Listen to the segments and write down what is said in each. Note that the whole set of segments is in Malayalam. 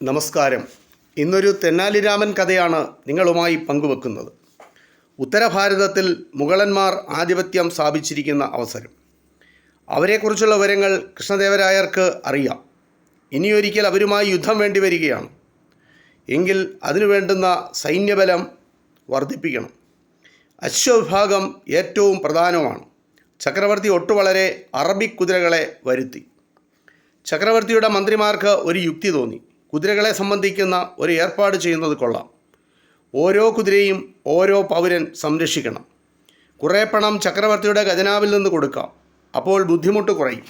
നമസ്കാരം. ഇന്നൊരു തെന്നാലി രാമൻ കഥയാണ് നിങ്ങളുമായി പങ്കുവെക്കുന്നത്. ഉത്തരഭാരതത്തിൽ മുഗളന്മാർ ആധിപത്യം സ്ഥാപിച്ചിരിക്കുന്ന അവസരം. അവരെക്കുറിച്ചുള്ള വിവരങ്ങൾ കൃഷ്ണദേവരായർക്ക് അറിയാം. ഇനിയൊരിക്കൽ അവരുമായി യുദ്ധം വേണ്ടി വരികയാണ്. എങ്കിൽ അതിനു വേണ്ടുന്ന സൈന്യബലം വർദ്ധിപ്പിക്കണം. അശ്വവിഭാഗം ഏറ്റവും പ്രധാനമാണ്. ചക്രവർത്തി വളരെ അറബിക് കുതിരകളെ വരുത്തി. ചക്രവർത്തിയുടെ മന്ത്രിമാർക്ക് ഒരു യുക്തി തോന്നി. കുതിരകളെ സംബന്ധിക്കുന്ന ഒരു ഏർപ്പാട് ചെയ്യുന്നത് കൊള്ളാം. ഓരോ കുതിരയും ഓരോ പൗരൻ സംരക്ഷിക്കണം. കുറേ പണം ചക്രവർത്തിയുടെ ഖജനാവിൽ നിന്ന് കൊടുക്കാം. അപ്പോൾ ബുദ്ധിമുട്ട് കുറയും.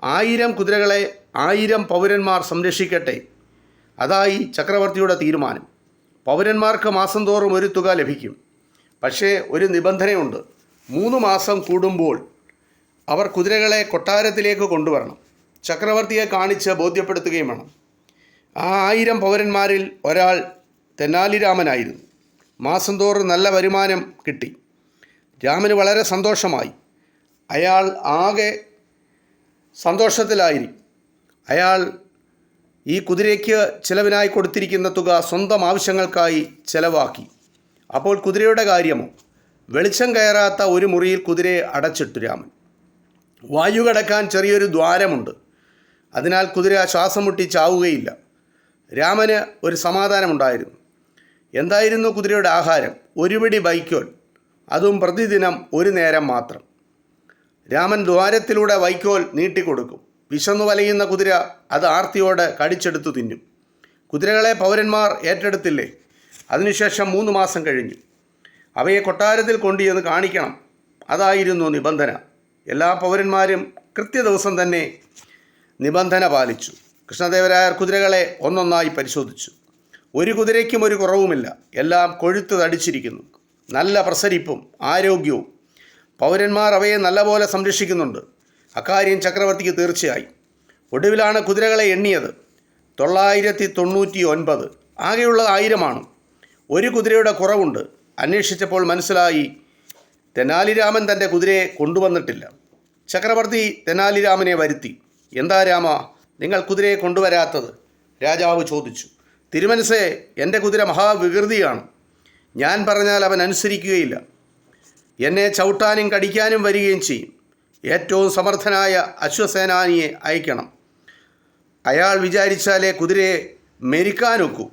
1000 കുതിരകളെ 1000 പൗരന്മാർ സംരക്ഷിക്കട്ടെ. അതായി ചക്രവർത്തിയുടെ തീരുമാനം. പൗരന്മാർക്ക് മാസം തോറും ഒരു തുക ലഭിക്കും. പക്ഷേ ഒരു നിബന്ധനയുണ്ട്. 3 മാസം കൂടുമ്പോൾ അവർ കുതിരകളെ കൊട്ടാരത്തിലേക്ക് കൊണ്ടുവരണം. ചക്രവർത്തിയെ കാണിച്ച് ബോധ്യപ്പെടുത്തുകയും വേണം. ആ 1000 പൗരന്മാരിൽ ഒരാൾ തെന്നാലി രാമനായിരുന്നു. മാസം തോറും നല്ല വരുമാനം കിട്ടി. രാമന് വളരെ സന്തോഷമായി. അയാൾ ആകെ സന്തോഷത്തിലായി. അയാൾ ഈ കുതിരയ്ക്ക് ചിലവിനായി കൊടുത്തിരിക്കുന്ന തുക സ്വന്തം ആവശ്യങ്ങൾക്കായി ചിലവാക്കി. അപ്പോൾ കുതിരയുടെ കാര്യമോ? വെളിച്ചം കയറാത്ത ഒരു മുറിയിൽ കുതിരയെ അടച്ചിട്ടു രാമൻ. വായു കടക്കാൻ ചെറിയൊരു ദ്വാരമുണ്ട്. അതിനാൽ കുതിര ശ്വാസം മുട്ടി ചാവുകയില്ല. രാമന് ഒരു സമാധാനമുണ്ടായിരുന്നു. എന്തായിരുന്നു കുതിരയുടെ ആഹാരം? ഒരു പിടി വൈക്കോൽ, അതും പ്രതിദിനം ഒരു നേരം മാത്രം. രാമൻ ദ്വാരത്തിലൂടെ വൈക്കോൽ നീട്ടിക്കൊടുക്കും. വിശന്നു വലയുന്ന കുതിര അത് ആർത്തിയോടെ കടിച്ചെടുത്തു തിന്നും. കുതിരകളെ പൗരന്മാർ ഏറ്റെടുത്തില്ലേ? അതിനുശേഷം 3 മാസം കഴിഞ്ഞു. അവയെ കൊട്ടാരത്തിൽ കൊണ്ടുചെന്ന് കാണിക്കണം. അതായിരുന്നു നിബന്ധന. എല്ലാ പൗരന്മാരും കൃത്യദിവസം തന്നെ നിബന്ധന പാലിച്ചു. കൃഷ്ണദേവരായർ കുതിരകളെ ഒന്നൊന്നായി പരിശോധിച്ചു. ഒരു കുതിരയ്ക്കും ഒരു കുറവുമില്ല. എല്ലാം കൊഴുത്ത് തടിച്ചിരിക്കുന്നു. നല്ല പ്രസരിപ്പും ആരോഗ്യവും. പൗരന്മാർ അവയെ നല്ലപോലെ സംരക്ഷിക്കുന്നുണ്ട്. അക്കാര്യം ചക്രവർത്തിക്ക് തീർച്ചയായി. ഒടുവിലാണ് കുതിരകളെ എണ്ണിയത്. 999. ആകെയുള്ളത് 1000. ഒരു കുതിരയുടെ കുറവുണ്ട്. അന്വേഷിച്ചപ്പോൾ മനസ്സിലായി, തെനാലി രാമൻ തൻ്റെ കുതിരയെ കൊണ്ടുവന്നിട്ടില്ല. ചക്രവർത്തി തെനാലി രാമനെ വരുത്തി. എന്താ രാമ, നിങ്ങൾ കുതിരയെ കൊണ്ടുവരാത്തത്? രാജാവ് ചോദിച്ചു. തിരുമനസേ, എൻ്റെ കുതിര മഹാവികൃതിയാണ്. ഞാൻ പറഞ്ഞാൽ അവൻ അനുസരിക്കുകയില്ല. എന്നെ ചവിട്ടാനും കടിക്കാനും വരികയും ചെയ്യും. ഏറ്റവും സമർത്ഥനായ അശ്വസേനാനിയെ അയക്കണം. അയാൾ വിചാരിച്ചാലേ കുതിരയെ മെരിക്കാനൊക്കൂ.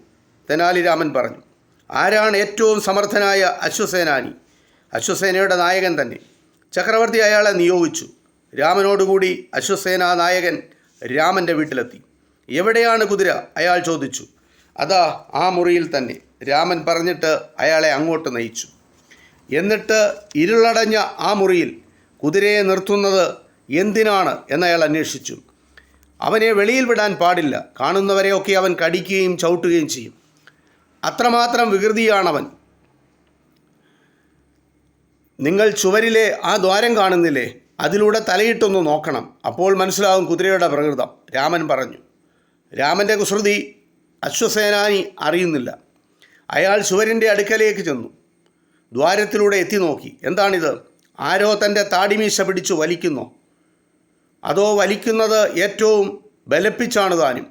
തെനാലി രാമൻ പറഞ്ഞു. ആരാണ് ഏറ്റവും സമർത്ഥനായ അശ്വസേനാനി? അശ്വസേനയുടെ നായകൻ തന്നെ. ചക്രവർത്തി അയാളെ നിയോഗിച്ചു. രാമനോടുകൂടി അശ്വസേനാ നായകൻ രാമൻ്റെ വീട്ടിലെത്തി. എവിടെയാണ് കുതിര? അയാൾ ചോദിച്ചു. അതാ ആ മുറിയിൽ തന്നെ. രാമൻ പറഞ്ഞിട്ട് അയാളെ അങ്ങോട്ട് നയിച്ചു. എന്നിട്ട് ഇരുളടഞ്ഞ ആ മുറിയിൽ കുതിരയെ നിർത്തുന്നത് എന്തിനാണ് എന്നയാൾ അന്വേഷിച്ചു. അവനെ വെളിയിൽ വിടാൻ പാടില്ല. കാണുന്നവരെയൊക്കെ അവൻ കടിക്കുകയും ചവിട്ടുകയും ചെയ്യും. അത്രമാത്രം വികൃതിയാണവൻ. നിങ്ങൾ ചുവരിലെ ആ ദ്വാരം കാണുന്നില്ലേ? അതിലൂടെ തലയിട്ടൊന്ന് നോക്കണം. അപ്പോൾ മനസ്സിലാവും കുതിരയുടെ പ്രകൃതം. രാമൻ പറഞ്ഞു. രാമൻ്റെ കുസൃതി അശ്വസേനാനി അറിയുന്നില്ല. അയാൾ ചുവരിൻ്റെ അടുക്കലേക്ക് ചെന്നു. ദ്വാരത്തിലൂടെ എത്തി നോക്കി. എന്താണിത്? ആരോ തൻ്റെ താടിമീശ പിടിച്ചു വലിക്കുന്നോ? അതോ വലിക്കുന്നത് ഏറ്റവും ബലപ്പിച്ചാണ് താനും.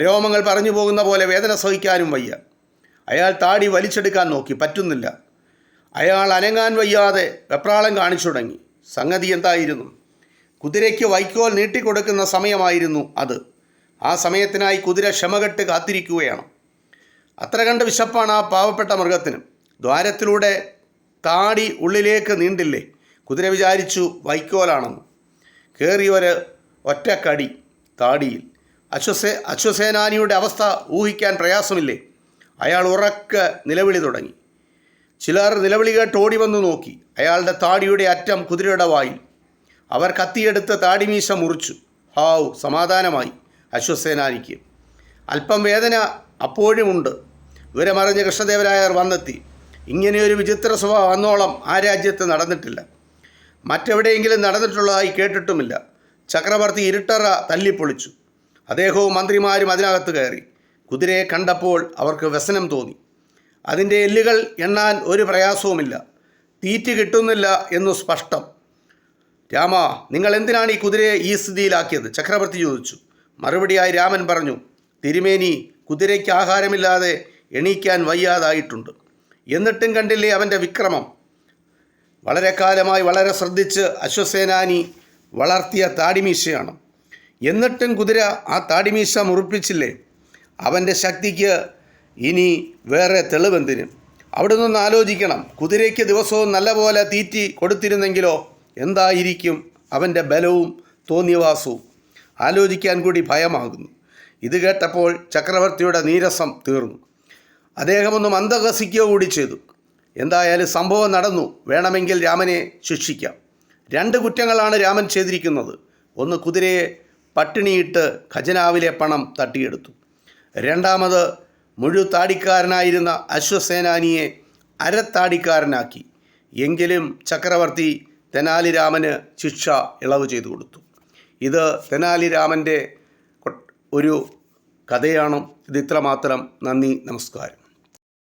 രോമങ്ങൾ പറഞ്ഞു പോകുന്ന പോലെ വേദന സഹിക്കാനും വയ്യ. അയാൾ താടി വലിച്ചെടുക്കാൻ നോക്കി. പറ്റുന്നില്ല. അയാൾ അനങ്ങാൻ വയ്യാതെ വെപ്രാളം കാണിച്ചു തുടങ്ങി. സംഗതി എന്തായിരുന്നു? കുതിരയ്ക്ക് വൈക്കോൽ നീട്ടിക്കൊടുക്കുന്ന സമയമായിരുന്നു അത്. ആ സമയത്തിനായി കുതിര ക്ഷമകെട്ട് കാത്തിരിക്കുകയാണ്. അത്ര കണ്ട് വിശപ്പാണ് ആ പാവപ്പെട്ട മൃഗത്തിന്. ദ്വാരത്തിലൂടെ താടി ഉള്ളിലേക്ക് നീണ്ടില്ലേ? കുതിര വിചാരിച്ചു വൈക്കോലാണെന്ന്. കയറിയൊരു ഒറ്റക്കടി താടിയിൽ. അശ്വസേനാനിയുടെ അവസ്ഥ ഊഹിക്കാൻ പ്രയാസമില്ലേ? അയാൾ ഉറക്കെ നിലവിളി തുടങ്ങി. ചിലർ നിലവിളി കേട്ട് ഓടി വന്നു നോക്കി. അയാളുടെ താടിയുടെ അറ്റം കുതിരയുടെ വായിൽ. അവർ കത്തിയെടുത്ത് താടിമീശ മുറിച്ചു. ഹാവ്, സമാധാനമായി അശ്വസേനാനിക്ക്. അല്പം വേദന അപ്പോഴുമുണ്ട്. വിവരമറിഞ്ഞ് കൃഷ്ണദേവരായർ വന്നെത്തി. ഇങ്ങനെയൊരു വിചിത്ര സ്വഭാവം അന്നോളം ആ രാജ്യത്ത് നടന്നിട്ടില്ല. മറ്റെവിടെയെങ്കിലും നടന്നിട്ടുള്ളതായി കേട്ടിട്ടുമില്ല. ചക്രവർത്തി ഇരുട്ടറ തല്ലിപ്പൊളിച്ചു. അദ്ദേഹവും മന്ത്രിമാരും അതിനകത്ത് കയറി. കുതിരയെ കണ്ടപ്പോൾ അവർക്ക് വ്യസനം തോന്നി. അതിൻ്റെ എല്ലുകൾ എണ്ണാൻ ഒരു പ്രയാസവുമില്ല. തീറ്റി കിട്ടുന്നില്ല എന്നു സ്പഷ്ടം. രാമ, നിങ്ങൾ എന്തിനാണ് ഈ കുതിരയെ ഈ സ്ഥിതിയിലാക്കിയത്? ചക്രവർത്തി ചോദിച്ചു. മറുപടിയായി രാമൻ പറഞ്ഞു, തിരുമേനി, കുതിരയ്ക്ക് ആഹാരമില്ലാതെ എണീക്കാൻ വയ്യാതായിട്ടുണ്ട്. എന്നിട്ടും കണ്ടില്ലേ അവൻ്റെ വിക്രമം. വളരെ കാലമായി വളരെ ശ്രദ്ധിച്ച് അശ്വസേനാനി വളർത്തിയ താടിമീശയാണ്. എന്നിട്ടും കുതിര ആ താടിമീശ മുറിപ്പിച്ചില്ലേ? അവൻ്റെ ശക്തിക്ക് ഇനി വേറെ തെളിവെന്തിന്? അവിടെ നിന്ന് ആലോചിക്കണം. കുതിരയ്ക്ക് ദിവസവും നല്ലപോലെ തീറ്റി കൊടുത്തിരുന്നെങ്കിലോ എന്തായിരിക്കും അവൻ്റെ ബലവും തോന്നിയവാസവും? ആലോചിക്കാൻ കൂടി ഭയമാകുന്നു. ഇത് കേട്ടപ്പോൾ ചക്രവർത്തിയുടെ നീരസം തീർന്നു. അദ്ദേഹമൊന്ന് മന്ദഹസിക്കുക കൂടി ചെയ്തു. എന്തായാലും സംഭവം നടന്നു. വേണമെങ്കിൽ രാമനെ ശിക്ഷിക്കാം. 2 കുറ്റങ്ങളാണ് രാമൻ ചെയ്തിരിക്കുന്നത്. ഒന്ന്, കുതിരയെ പട്ടിണിയിട്ട് ഖജനാവിലെ പണം തട്ടിയെടുത്തു. രണ്ടാമത്, മുഴുതാടിക്കാരനായിരുന്ന അശ്വസേനാനിയെ അരത്താടിക്കാരനാക്കി. എങ്കിലും ചക്രവർത്തി തെനാലിരാമന് ശിക്ഷ ഇളവ് ചെയ്തു കൊടുത്തു. ഇത് തെനാലിരാമൻ്റെ ഒരു കഥയാണ്. ഇത് ഇത്രമാത്രം. നന്ദി, നമസ്കാരം.